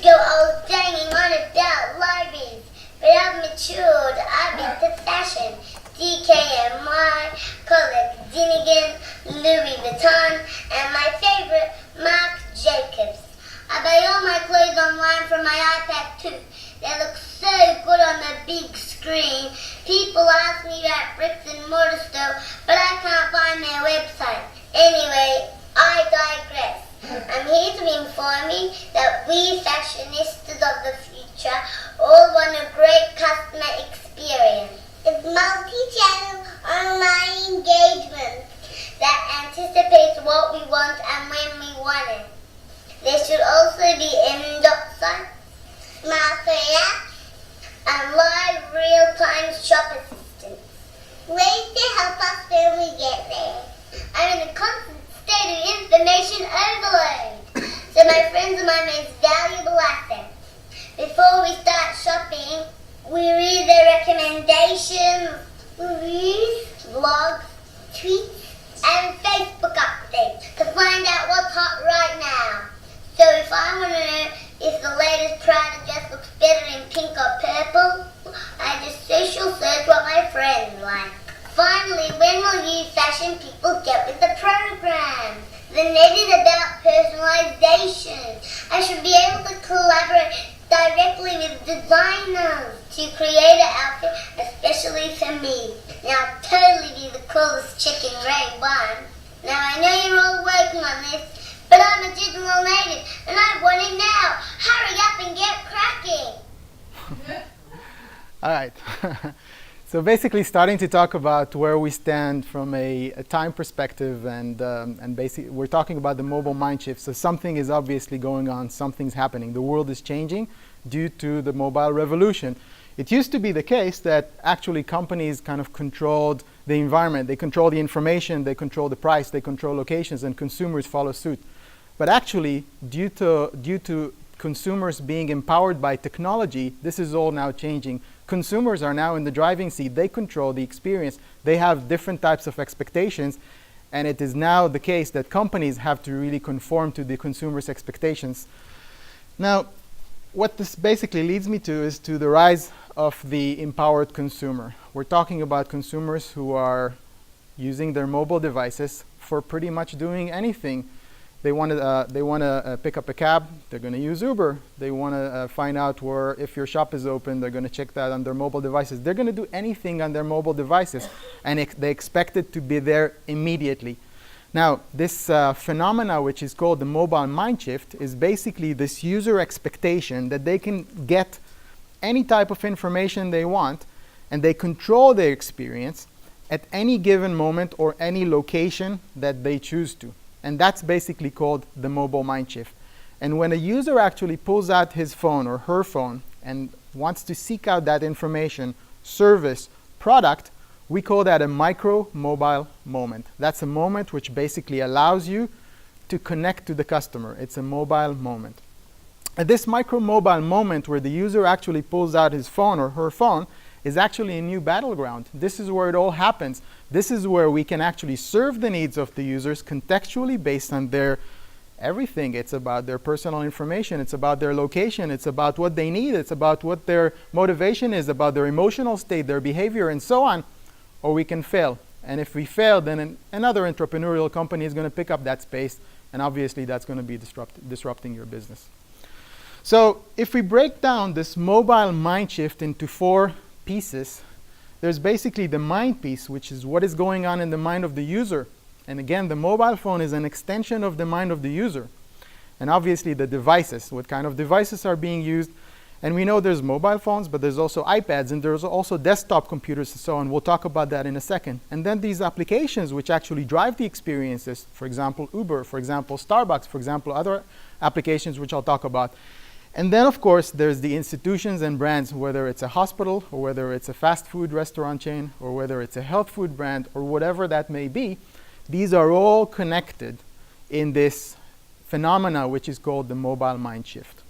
ago I was banging on about libraries, but I've matured. I'm into fashion. DKNY, Collect Dinnigan, Louis Vuitton, and my favorite, Marc Jacobs. I buy all my clothes online from my iPad too. They look so good on the big screen. People ask me about bricks and mortar store, but I can't find their website. Anyway, I digress. I'm here to inform you that we fashionistas of the future all want a great customer experience. It's multi-channel online engagement that anticipates what we want and when we want it. There should also be in-dock sites, smartphone apps, and live real-time shop assistance. Ways to help us when we get there. I'm in a constant state of information overload, so my friends are my most valuable asset. Before we start shopping, we read their recommendations, reviews, blogs, tweets, and Facebook updates to find out what's hot right now. So if I want to know if the latest Prada dress looks better in pink or purple, I just social search what my friends like. Finally, when will you fashion people get with the program? The net is about personalization. I should be able to collaborate directly with designers to create an outfit especially for me. Now, totally be the coolest chick in Ray 1. Now, I know you're all working on this, but I'm a digital native and I want it now. Hurry up and get cracking. All right. So basically starting to talk about where we stand from a time perspective, and basically we're talking about the mobile mind shift. So something is obviously going on, something's happening. The world is changing due to the mobile revolution. It used to be the case that actually companies kind of controlled the environment. They control the information, they control the price, they control locations, and consumers follow suit. But actually, due to consumers being empowered by technology, this is all now changing. Consumers are now in the driving seat. They control the experience. They have different types of expectations. And it is now the case that companies have to really conform to the consumer's expectations. Now, what this basically leads me to is to the rise of the empowered consumer. We're talking about consumers who are using their mobile devices for pretty much doing anything. They want to pick up a cab, they're going to use Uber. They want to find out if your shop is open, they're going to check that on their mobile devices. They're going to do anything on their mobile devices, and they expect it to be there immediately. Now, this phenomena, which is called the mobile mind shift, is basically this user expectation that they can get any type of information they want, and they control their experience at any given moment or any location that they choose to. And that's basically called the mobile mind shift. And when a user actually pulls out his phone or her phone and wants to seek out that information, service, product, we call that a micro mobile moment. That's a moment which basically allows you to connect to the customer. It's a mobile moment. At this micro mobile moment where the user actually pulls out his phone or her phone is actually a new battleground. This is where it all happens. This is where we can actually serve the needs of the users contextually based on their everything. It's about their personal information. It's about their location. It's about what they need. It's about what their motivation is, about their emotional state, their behavior, and so on. Or we can fail. And if we fail, then another entrepreneurial company is going to pick up that space, and obviously that's going to be disrupting your business. So if we break down this mobile mind shift into 4 pieces, there's basically the mind piece, which is what is going on in the mind of the user. And again, the mobile phone is an extension of the mind of the user. And obviously the devices, what kind of devices are being used. And we know there's mobile phones, but there's also iPads, and there's also desktop computers and so on. We'll talk about that in a second. And then these applications which actually drive the experiences, for example, Uber, for example, Starbucks, for example, other applications which I'll talk about. And then, of course, there's the institutions and brands, whether it's a hospital or whether it's a fast food restaurant chain or whether it's a health food brand or whatever that may be. These are all connected in this phenomena which is called the mobile mind shift.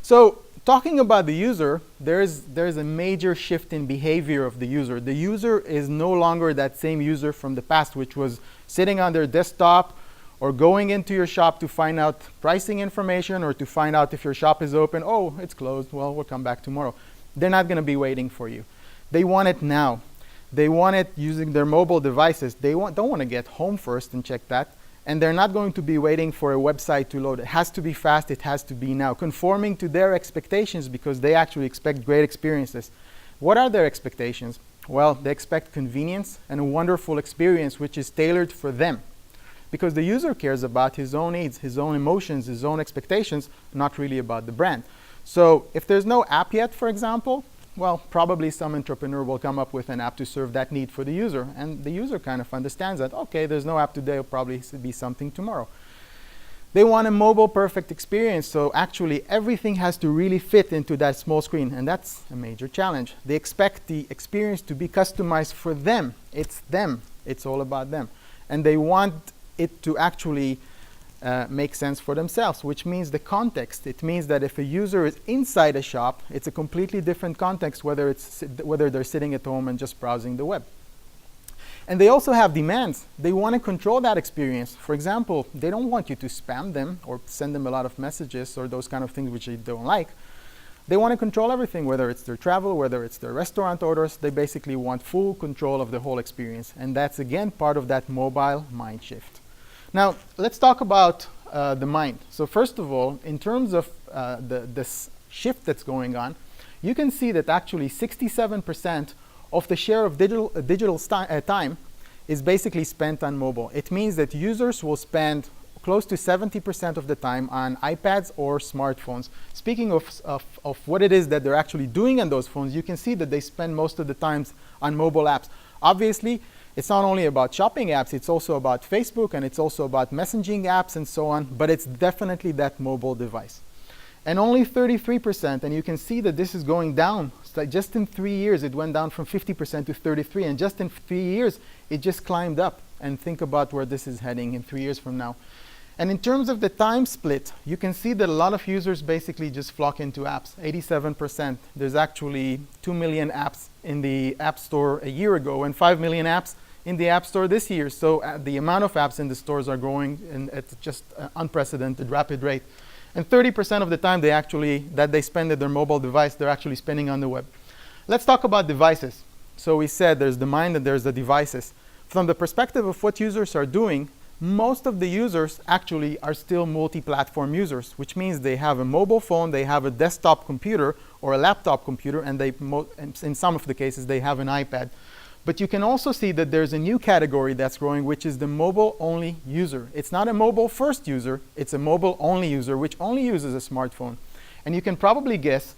So talking about the user, there's a major shift in behavior of the user. The user is no longer that same user from the past which was sitting on their desktop or going into your shop to find out pricing information or to find out if your shop is open. Oh, it's closed. Well, we'll come back tomorrow. They're not going to be waiting for you. They want it now. They want it using their mobile devices. They don't want to get home first and check that. And they're not going to be waiting for a website to load. It has to be fast. It has to be now, conforming to their expectations because they actually expect great experiences. What are their expectations? Well, they expect convenience and a wonderful experience which is tailored for them. Because the user cares about his own needs, his own emotions, his own expectations, not really about the brand. So if there's no app yet, for example, well, probably some entrepreneur will come up with an app to serve that need for the user. And the user kind of understands that, okay, there's no app today, it'll probably be something tomorrow. They want a mobile perfect experience, so actually everything has to really fit into that small screen, and that's a major challenge. They expect the experience to be customized for them. It's them. It's all about them. And they want it to actually make sense for themselves, which means the context. It means that if a user is inside a shop, it's a completely different context whether they're sitting at home and just browsing the web. And they also have demands. They want to control that experience. For example, they don't want you to spam them or send them a lot of messages or those kind of things which they don't like. They want to control everything, whether it's their travel, whether it's their restaurant orders. They basically want full control of the whole experience. And that's, again, part of that mobile mind shift. Now, let's talk about the mind. So first of all, in terms of this shift that's going on, you can see that actually 67% of the share of digital time is basically spent on mobile. It means that users will spend close to 70% of the time on iPads or smartphones. Speaking of what it is that they're actually doing on those phones, you can see that they spend most of the times on mobile apps. Obviously, it's not only about shopping apps, it's also about Facebook, and it's also about messaging apps and so on, but it's definitely that mobile device. And only 33%, and you can see that this is going down. So just in 3 years, it went down from 50% to 33%, and just in 3 years, it just climbed up. And think about where this is heading in 3 years from now. And in terms of the time split, you can see that a lot of users basically just flock into apps, 87%. There's actually 2 million apps in the App Store a year ago, and 5 million apps in the App Store this year. So the amount of apps in the stores are growing at just unprecedented rapid rate. And 30% of the time that they spend at their mobile device, they're actually spending on the web. Let's talk about devices. So we said there's the mind and there's the devices. From the perspective of what users are doing, most of the users actually are still multi-platform users, which means they have a mobile phone, they have a desktop computer or a laptop computer, and in some of the cases they have an iPad. But you can also see that there's a new category that's growing, which is the mobile-only user. It's not a mobile-first user, it's a mobile-only user, which only uses a smartphone. And you can probably guess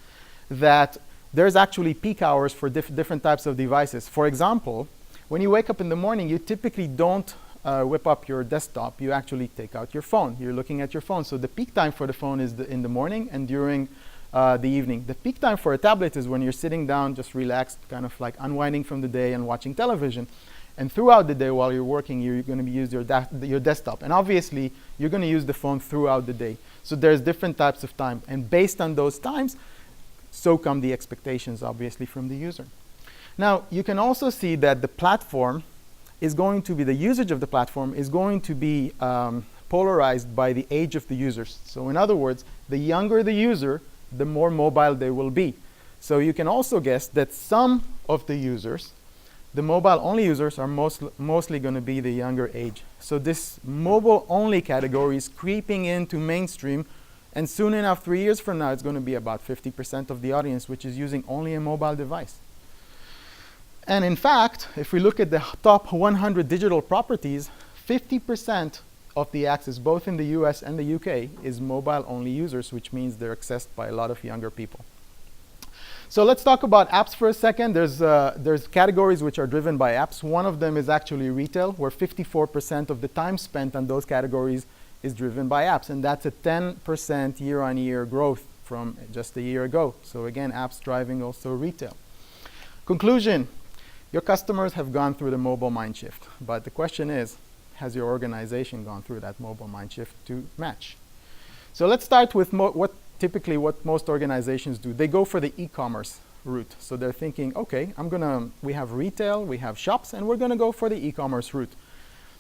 that there's actually peak hours for different types of devices. For example, when you wake up in the morning, you typically don't whip up your desktop. You actually take out your phone. You're looking at your phone. So the peak time for the phone is in the morning and during the evening. The peak time for a tablet is when you're sitting down, just relaxed, kind of like unwinding from the day and watching television. And throughout the day while you're working, you're going to use your desktop. And obviously, you're going to use the phone throughout the day. So there's different types of time. And based on those times, so come the expectations, obviously, from the user. Now, you can also see that the platform is going to be, the usage of the platform is going to be polarized by the age of the users. So in other words, the younger the user, the more mobile they will be. So you can also guess that some of the users, the mobile-only users, are mostly going to be the younger age. So this mobile-only category is creeping into mainstream, and soon enough, 3 years from now, it's going to be about 50% of the audience, which is using only a mobile device. And in fact, if we look at the top 100 digital properties, 50% of the access, both in the US and the UK, is mobile-only users, which means they're accessed by a lot of younger people. So let's talk about apps for a second. There's categories which are driven by apps. One of them is actually retail, where 54% of the time spent on those categories is driven by apps. And that's a 10% year-on-year growth from just a year ago. So again, apps driving also retail. Conclusion, your customers have gone through the mobile mind shift. But the question is, has your organization gone through that mobile mind shift to match? So let's start with what most organizations do. They go for the e-commerce route. So they're thinking, okay, we have retail, we have shops, and we're going to go for the e-commerce route.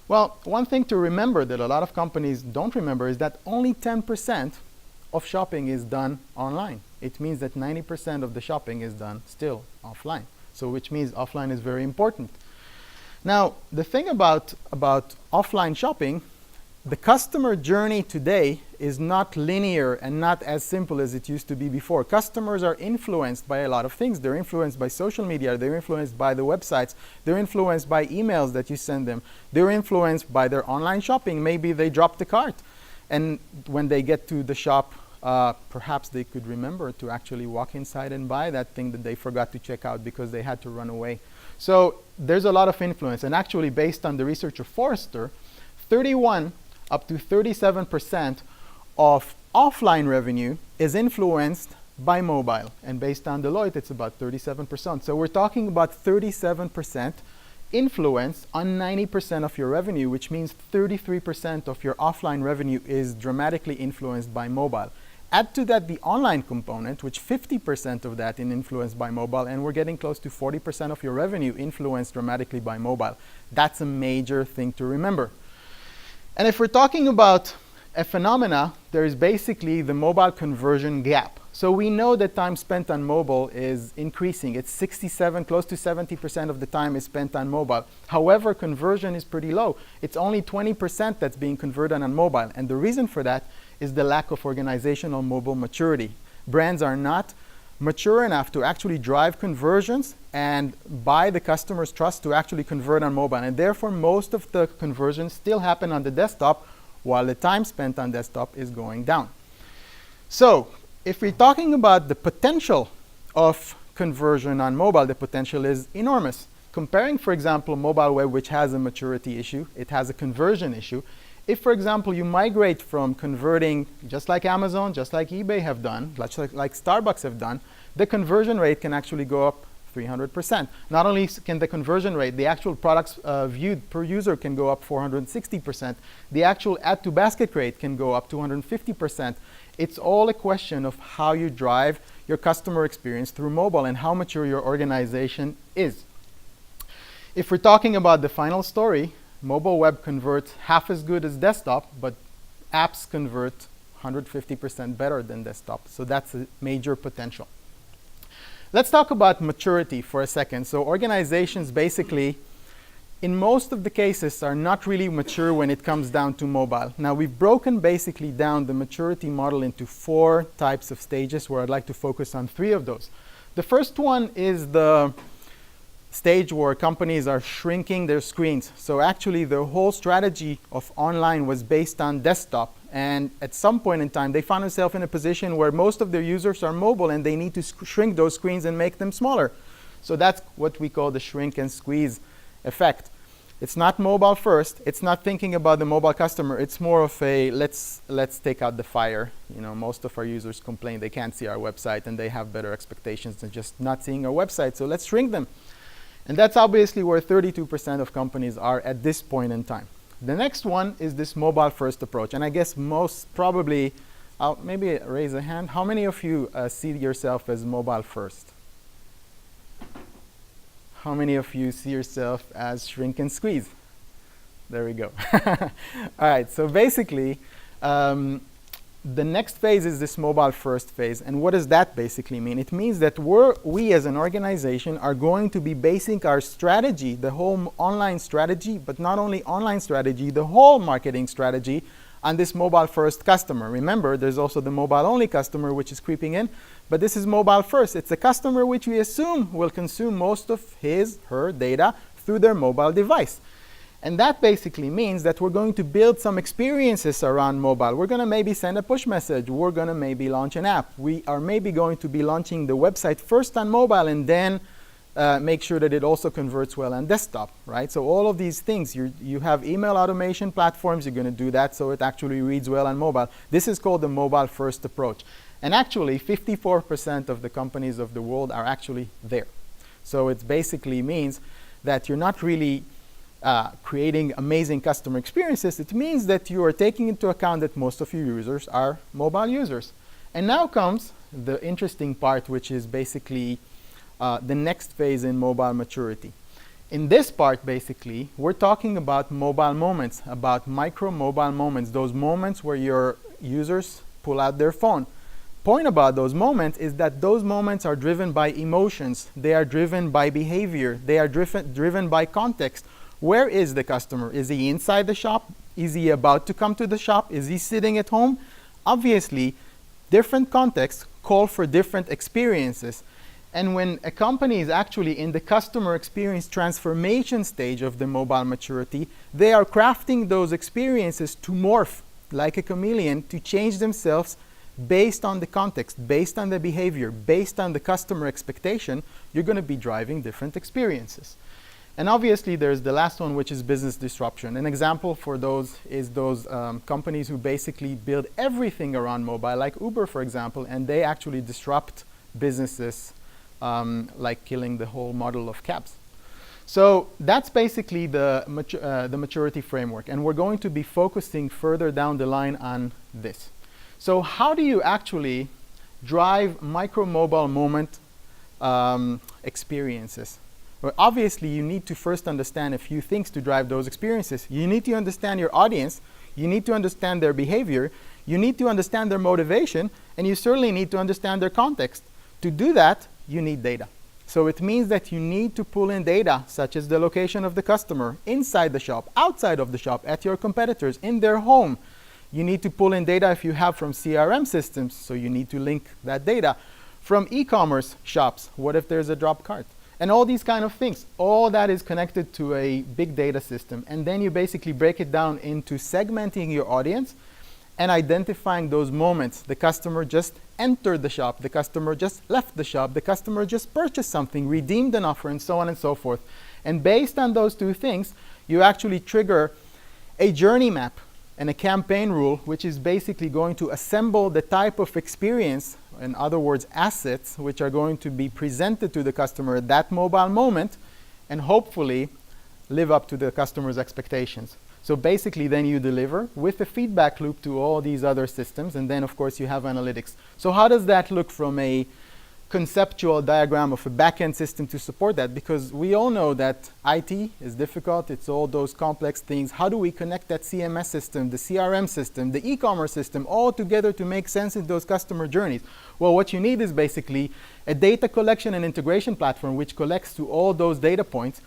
Well, one thing to remember that a lot of companies don't remember is that only 10% of shopping is done online. It means that 90% of the shopping is done still offline. So which means offline is very important. Now, the thing about offline shopping, the customer journey today is not linear and not as simple as it used to be before. Customers are influenced by a lot of things. They're influenced by social media. They're influenced by the websites. They're influenced by emails that you send them. They're influenced by their online shopping. Maybe they drop the cart. And when they get to the shop, perhaps they could remember to actually walk inside and buy that thing that they forgot to check out because they had to run away. So there's a lot of influence. And actually, based on the research of Oster, 31 up to 37% of offline revenue is influenced by mobile. And based on Deloitte, it's about 37%. So we're talking about 37% influence on 90% of your revenue, which means 33% of your offline revenue is dramatically influenced by mobile. Add to that the online component, which 50% of that is influenced by mobile, and we're getting close to 40% of your revenue influenced dramatically by mobile. That's a major thing to remember. And if we're talking about a phenomena, there is basically the mobile conversion gap. So we know that time spent on mobile is increasing. It's 67, close to 70% of the time is spent on mobile. However, conversion is pretty low. It's only 20% that's being converted on mobile. And the reason for that is the lack of organizational mobile maturity. Brands are not mature enough to actually drive conversions and buy the customer's trust to actually convert on mobile. And therefore, most of the conversions still happen on the desktop while the time spent on desktop is going down. So if we're talking about the potential of conversion on mobile, the potential is enormous. Comparing, for example, mobile web, which has a maturity issue, it has a conversion issue. If, for example, you migrate from converting, just like Amazon, just like eBay have done, like Starbucks have done, the conversion rate can actually go up 300%. Not only can the conversion rate, the actual products viewed per user can go up 460%. The actual add to basket rate can go up 250%. It's all a question of how you drive your customer experience through mobile and how mature your organization is. If we're talking about the final story, mobile web converts half as good as desktop, but apps convert 150% better than desktop. So that's a major potential. Let's talk about maturity for a second. So organizations basically, in most of the cases, are not really mature when it comes down to mobile. Now, we've broken basically down the maturity model into 4 types of stages, where I'd like to focus on 3 of those. The first one is the stage where companies are shrinking their screens. So actually, the whole strategy of online was based on desktop. And at some point in time, they found themselves in a position where most of their users are mobile and they need to shrink those screens and make them smaller. So that's what we call the shrink and squeeze effect. It's not mobile first. It's not thinking about the mobile customer. It's more of a let's take out the fire. You know, most of our users complain they can't see our website and they have better expectations than just not seeing our website. So let's shrink them. And that's obviously where 32% of companies are at this point in time. The next one is this mobile first approach. And I guess most probably, maybe raise a hand. How many of you see yourself as mobile first? How many of you see yourself as shrink and squeeze? There we go. All right, so basically, the next phase is this mobile first phase. And what does that basically mean? It means that we as an organization are going to be basing our strategy, the whole online strategy, but not only online strategy, the whole marketing strategy on this mobile first customer. Remember, there's also the mobile only customer which is creeping in, but this is mobile first. It's a customer which we assume will consume most of her data through their mobile device. And that basically means that we're going to build some experiences around mobile. We're going to maybe send a push message. We're going to maybe launch an app. We are maybe going to be launching the website first on mobile and then make sure that it also converts well on desktop, right? So all of these things, you have email automation platforms. You're going to do that so it actually reads well on mobile. This is called the mobile first approach. And actually, 54% of the companies of the world are actually there. So it basically means that you're not really creating amazing customer experiences. It means that you are taking into account that most of your users are mobile users. And now comes the interesting part, which is basically the next phase in mobile maturity. in this part, basically, we're talking about mobile moments, about micro mobile moments, those moments where your users pull out their phone. Point about those moments is that those moments are driven by emotions. They are driven by behavior. They are driven by context. Where is the customer? Is he inside the shop? Is he about to come to the shop? Is he sitting at home? Obviously, different contexts call for different experiences. And when a company is actually in the customer experience transformation stage of the mobile maturity, they are crafting those experiences to morph like a chameleon, to change themselves based on the context, based on the behavior, based on the customer expectation. You're going to be driving different experiences. And obviously, there's the last one, which is business disruption. An example for those is those companies who basically build everything around mobile, like Uber, for example, and they actually disrupt businesses, like killing the whole model of cabs. So that's basically the maturity framework, and we're going to be focusing further down the line on this. So how do you actually drive micro-mobile moment experiences? Well, obviously, you need to first understand a few things to drive those experiences. You need to understand your audience. You need to understand their behavior. You need to understand their motivation. And you certainly need to understand their context. To do that, you need data. So it means that you need to pull in data, such as the location of the customer, inside the shop, outside of the shop, at your competitors, in their home. You need to pull in data if you have from CRM systems, so you need to link that data. From e-commerce shops, what if there's a drop cart? And all these kind of things. All that is connected to a big data system. And then you basically break it down into segmenting your audience and identifying those moments. The customer just entered the shop. The customer just left the shop. The customer just purchased something, redeemed an offer, and so on and so forth. And based on those two things, you actually trigger a journey map and a campaign rule, which is basically going to assemble the type of experience, in other words, assets, which are going to be presented to the customer at that mobile moment, and hopefully live up to the customer's expectations. So basically, then you deliver with a feedback loop to all these other systems, and then, of course, you have analytics. So how does that look from a conceptual diagram of a back-end system to support that? Because we all know that IT is difficult. It's all those complex things. How do we connect that CMS system, the CRM system, the e-commerce system, all together to make sense in those customer journeys? Well, what you need is basically a data collection and integration platform which collects to all those data points.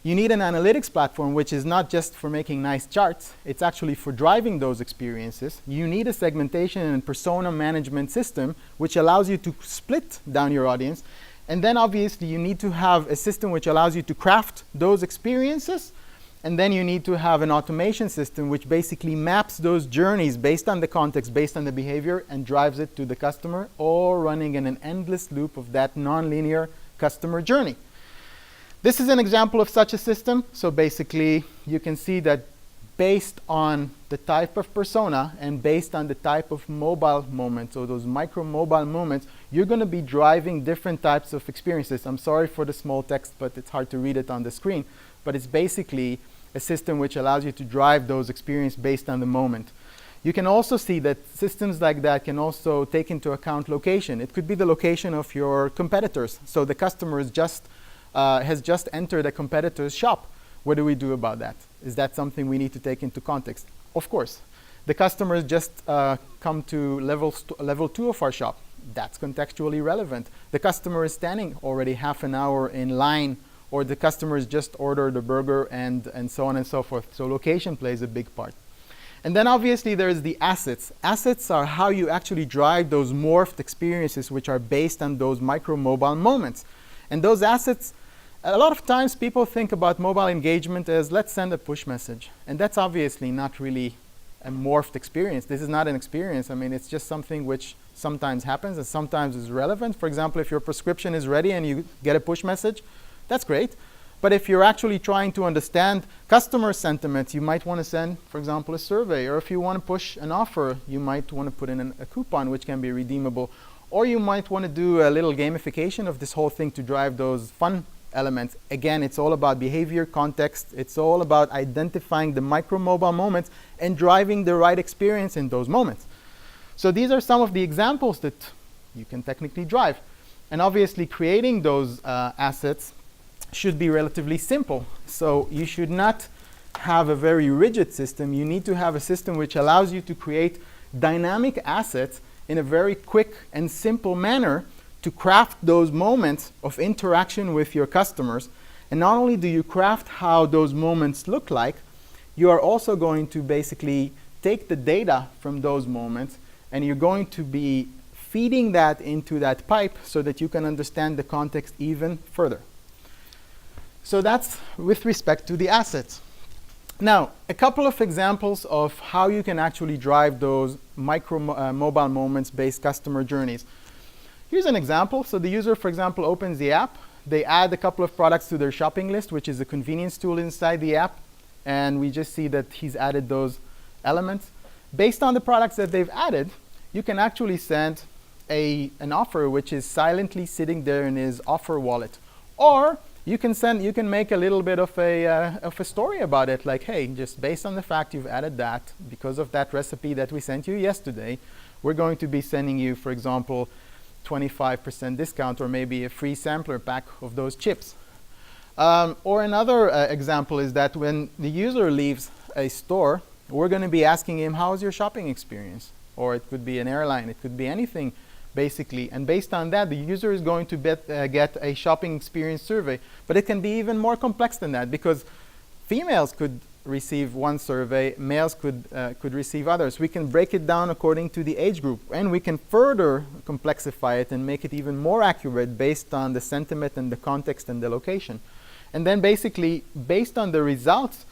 You need an analytics platform, which is not just for making nice charts. It's actually for driving those experiences. You need a segmentation and persona management system, which allows you to split down your audience. And then, obviously, you need to have a system which allows you to craft those experiences. And then you need to have an automation system, which basically maps those journeys based on the context, based on the behavior, and drives it to the customer, all running in an endless loop of that nonlinear customer journey. This is an example of such a system. So basically, you can see that based on the type of persona and based on the type of mobile moments, or those micro mobile moments, you're going to be driving different types of experiences. I'm sorry for the small text, but it's hard to read it on the screen. But it's basically a system which allows you to drive those experiences based on the moment. You can also see that systems like that can also take into account location. It could be the location of your competitors. So the customer is has just entered a competitor's shop. What do we do about that? Is that something we need to take into context? Of course. The customers just come to level 2 of our shop. That's contextually relevant. The customer is standing already half an hour in line, or the customers just ordered a burger, and so on and so forth. So location plays a big part. And then obviously there's the assets. Assets are how you actually drive those morphed experiences which are based on those micro-mobile moments. And those assets, a lot of times people think about mobile engagement as, let's send a push message. And that's obviously not really a morphed experience. This is not an experience. I mean, it's just something which sometimes happens and sometimes is relevant. For example, if your prescription is ready and you get a push message, that's great. But if you're actually trying to understand customer sentiment, you might want to send, for example, a survey. Or if you want to push an offer, you might want to put in a coupon which can be redeemable. Or you might want to do a little gamification of this whole thing to drive those fun elements. Again, it's all about behavior, context. It's all about identifying the micro-mobile moments and driving the right experience in those moments. So these are some of the examples that you can technically drive. And obviously creating those assets should be relatively simple. So you should not have a very rigid system. You need to have a system which allows you to create dynamic assets in a very quick and simple manner to craft those moments of interaction with your customers. And not only do you craft how those moments look like, you are also going to basically take the data from those moments and you're going to be feeding that into that pipe so that you can understand the context even further. So that's with respect to the assets. Now, a couple of examples of how you can actually drive those mobile moments-based customer journeys. Here's an example. So the user, for example, opens the app. They add a couple of products to their shopping list, which is a convenience tool inside the app. And we just see that he's added those elements. Based on the products that they've added, you can actually send an offer which is silently sitting there in his offer wallet. Or you can make a little bit of a story about it, like, hey, just based on the fact you've added that, because of that recipe that we sent you yesterday, we're going to be sending you, for example, 25% discount or maybe a free sampler pack of those chips. Or another example is that when the user leaves a store, we're going to be asking him, how's your shopping experience? Or it could be an airline, it could be anything, basically. And based on that, the user is going to get a shopping experience survey. But it can be even more complex than that, because females could receive one survey, males could receive others. We can break it down according to the age group, and we can further complexify it and make it even more accurate based on the sentiment and the context and the location. And then basically, based on the results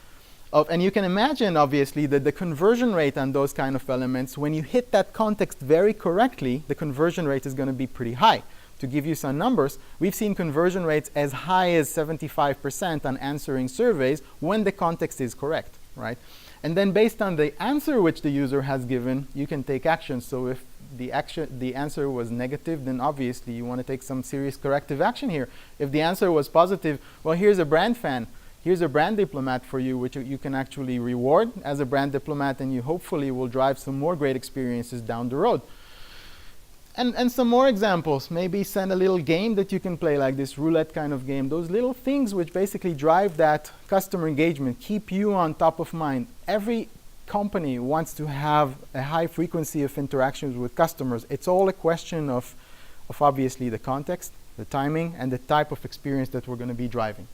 and you can imagine, obviously, that the conversion rate on those kind of elements, when you hit that context very correctly, the conversion rate is going to be pretty high. To give you some numbers, we've seen conversion rates as high as 75% on answering surveys when the context is correct, right? And then based on the answer which the user has given, you can take action. So if the answer was negative, then obviously you want to take some serious corrective action here. If the answer was positive, well, here's a brand fan. Here's a brand diplomat for you, which you can actually reward as a brand diplomat, and you hopefully will drive some more great experiences down the road. And some more examples. Maybe send a little game that you can play, like this roulette kind of game. Those little things which basically drive that customer engagement, keep you on top of mind. Every company wants to have a high frequency of interactions with customers. It's all a question of obviously the context, the timing, and the type of experience that we're going to be driving.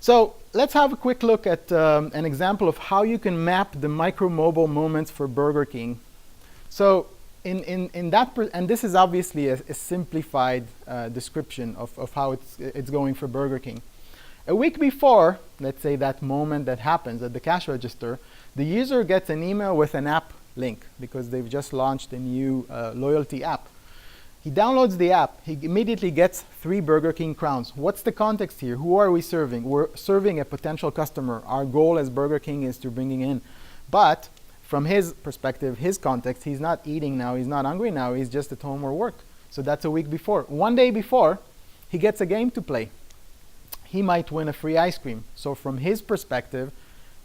So let's have a quick look at an example of how you can map the micro-mobile moments for Burger King. So in that, and this is obviously a simplified description of how it's going for Burger King. A week before, let's say that moment that happens at the cash register, the user gets an email with an app link because they've just launched a new loyalty app. He downloads the app. He immediately gets 3 Burger King crowns. What's the context here? Who are we serving? We're serving a potential customer. Our goal as Burger King is to bring in. But from his perspective, his context, he's not eating now. He's not hungry now. He's just at home or work. So that's a week before. One day before, he gets a game to play. He might win a free ice cream. So from his perspective,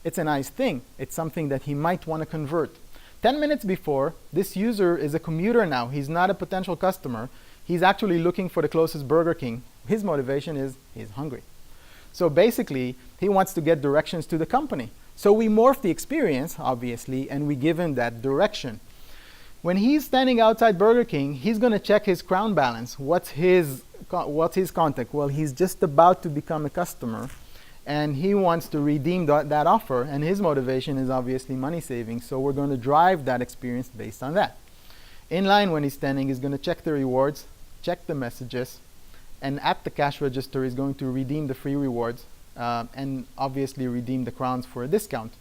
it's a nice thing. It's something that he might want to convert. 10 minutes before, this user is a commuter now. He's not a potential customer. He's actually looking for the closest Burger King. His motivation is he's hungry. So basically, he wants to get directions to the company. So we morph the experience, obviously, and we give him that direction. When he's standing outside Burger King, he's going to check his crown balance. What's his contact? Well, he's just about to become a customer, and he wants to redeem that offer, and his motivation is obviously money saving. So we're going to drive that experience based on that. In line, when he's standing, he's going to check the rewards, check the messages, and at the cash register, he's going to redeem the free rewards, and obviously redeem the crowns for a discount.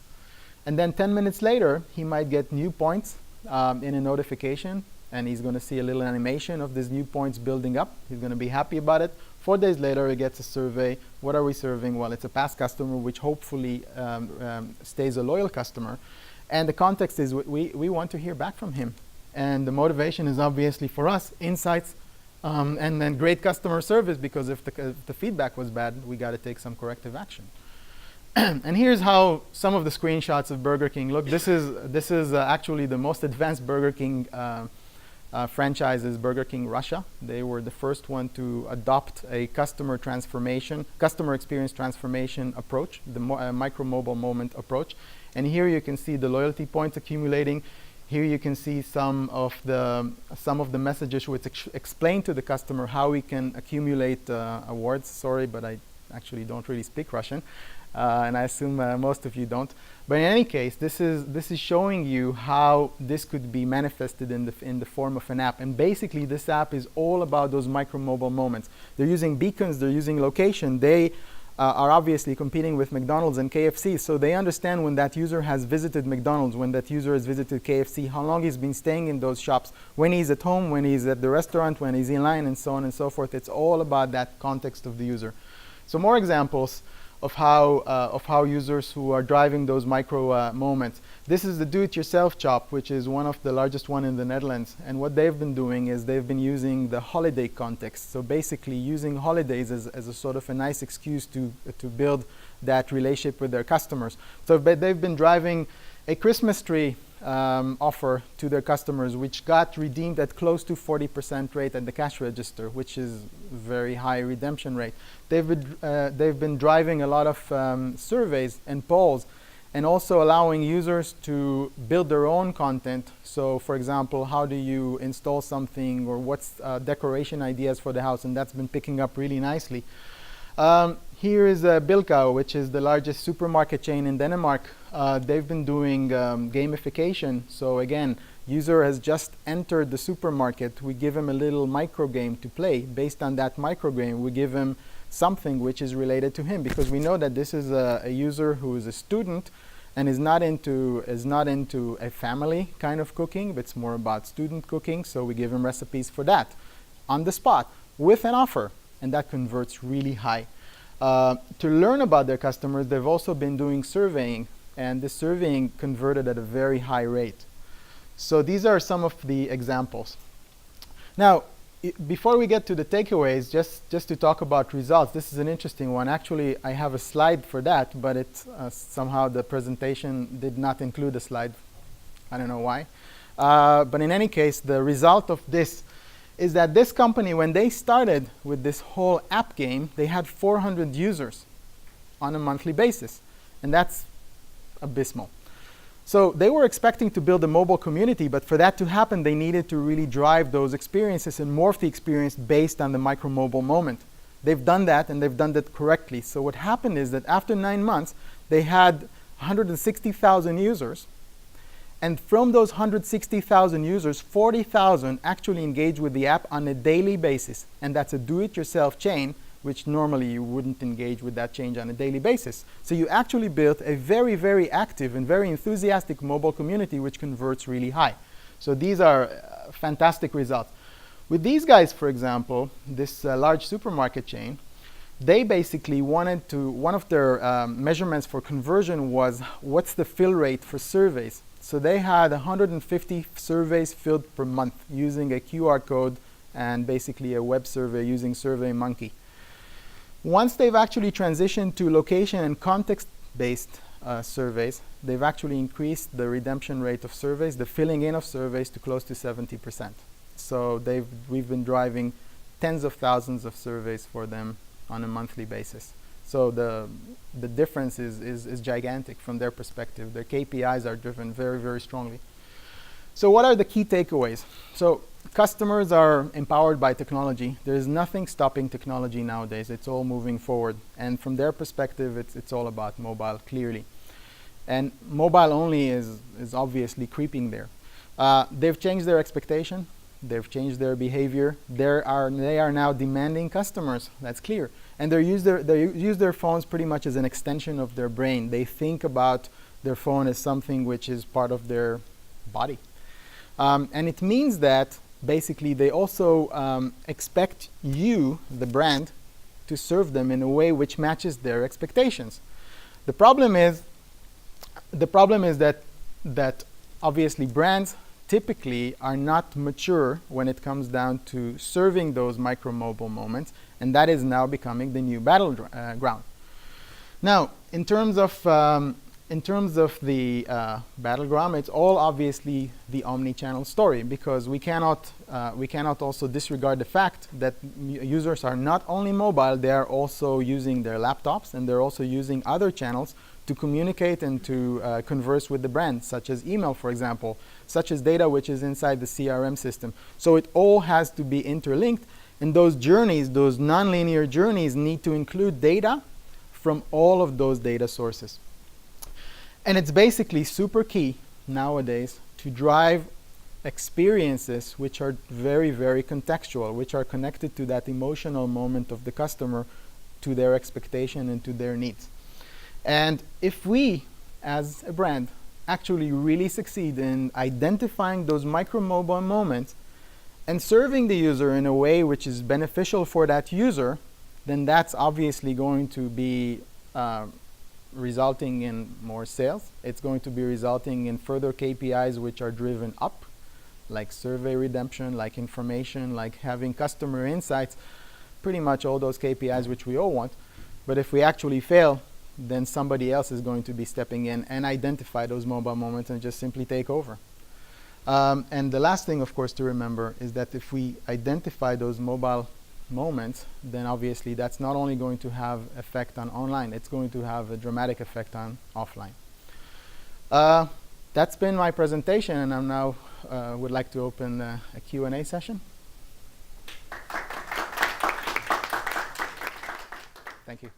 And then 10 minutes later, he might get new points in a notification, and he's going to see a little animation of these new points building up. He's going to be happy about it. 4 days later, he gets a survey. What are we serving? Well, it's a past customer, which hopefully stays a loyal customer. And the context is we want to hear back from him. And the motivation is obviously for us, insights, and then great customer service, because if the feedback was bad, we got to take some corrective action. And here's how some of the screenshots of Burger King look. This is actually the most advanced Burger King franchise is Burger King Russia. They were the first one to adopt a customer experience transformation approach, the micro mobile moment approach. And here you can see the loyalty points accumulating. Here you can see some of the messages which explain to the customer how we can accumulate awards. Sorry, but I actually don't really speak Russian, and I assume most of you don't. But in any case, this is showing you how this could be manifested in the form of an app. And basically, this app is all about those micro mobile moments. They're using beacons. They're using location. They are obviously competing with McDonald's and KFC, so they understand when that user has visited McDonald's, when that user has visited KFC, how long he's been staying in those shops, when he's at home, when he's at the restaurant, when he's in line, and so on and so forth. It's all about that context of the user. So more examples of how users who are driving those micro moments. This is the do-it-yourself shop, which is one of the largest one in the Netherlands. And what they've been doing is they've been using the holiday context. So basically using holidays as a sort of a nice excuse to build that relationship with their customers. So they've been driving a Christmas tree offer to their customers, which got redeemed at close to 40% rate at the cash register, which is very high redemption rate. They've been driving a lot of surveys and polls, and also allowing users to build their own content. So, for example, how do you install something, or what's decoration ideas for the house, and that's been picking up really nicely. Here is Bilka, which is the largest supermarket chain in Denmark. They've been doing gamification. So again, user has just entered the supermarket. We give him a little micro game to play. Based on that micro game, we give him something which is related to him, because we know that this is a user who is a student and is not into a family kind of cooking, but it's more about student cooking. So we give him recipes for that on the spot with an offer, and that converts really high. To learn about their customers, they've also been doing surveying, and the surveying converted at a very high rate. So these are some of the examples. Now, before we get to the takeaways, just to talk about results, this is an interesting one. Actually, I have a slide for that, but somehow the presentation did not include a slide. I don't know why. But in any case, the result of this is that this company, when they started with this whole app game, they had 400 users on a monthly basis. And that's abysmal. So they were expecting to build a mobile community, but for that to happen, they needed to really drive those experiences and morph the experience based on the micro mobile moment. They've done that, and they've done that correctly. So what happened is that after 9 months, they had 160,000 users. And from those 160,000 users, 40,000 actually engage with the app on a daily basis. And that's a do-it-yourself chain, which normally you wouldn't engage with that change on a daily basis. So you actually built a very, very active and very enthusiastic mobile community, which converts really high. So these are fantastic results. With these guys, for example, this large supermarket chain, they basically wanted to, one of their measurements for conversion was what's the fill rate for surveys. So they had 150 surveys filled per month using a QR code and basically a web survey using SurveyMonkey. Once they've actually transitioned to location and context-based surveys, they've actually increased the redemption rate of surveys, the filling in of surveys, to close to 70%. So we've been driving tens of thousands of surveys for them on a monthly basis. So the difference is gigantic from their perspective. Their KPIs are driven very, very strongly. So what are the key takeaways? So customers are empowered by technology. There is nothing stopping technology nowadays. It's all moving forward. And from their perspective, it's all about mobile, clearly. And mobile only is obviously creeping there. They've changed their expectation. They've changed their behavior. They are now demanding customers. That's clear. And they use their phones pretty much as an extension of their brain. They think about their phone as something which is part of their body. And it means that basically they also expect you, the brand, to serve them in a way which matches their expectations. The problem is that obviously brands typically are not mature when it comes down to serving those micro mobile moments, and that is now becoming the new battleground. Now, in terms of in terms of the battleground, it's all obviously the omni-channel story, because we cannot also disregard the fact that users are not only mobile, they are also using their laptops, and they're also using other channels to communicate and to converse with the brand, such as email, for example, such as data which is inside the CRM system. So it all has to be interlinked, and those journeys, those nonlinear journeys, need to include data from all of those data sources. And it's basically super key nowadays to drive experiences which are very, very contextual, which are connected to that emotional moment of the customer, to their expectation and to their needs. And if we, as a brand, actually really succeed in identifying those micro-mobile moments and serving the user in a way which is beneficial for that user, then that's obviously going to be resulting in more sales. It's going to be resulting in further KPIs which are driven up, like survey redemption, like information, like having customer insights, pretty much all those KPIs which we all want. But if we actually fail, then somebody else is going to be stepping in and identify those mobile moments and just simply take over. And the last thing, of course, to remember is that if we identify those mobile moments, then obviously that's not only going to have effect on online, it's going to have a dramatic effect on offline. That's been my presentation, and I now would like to open a Q&A session. Thank you.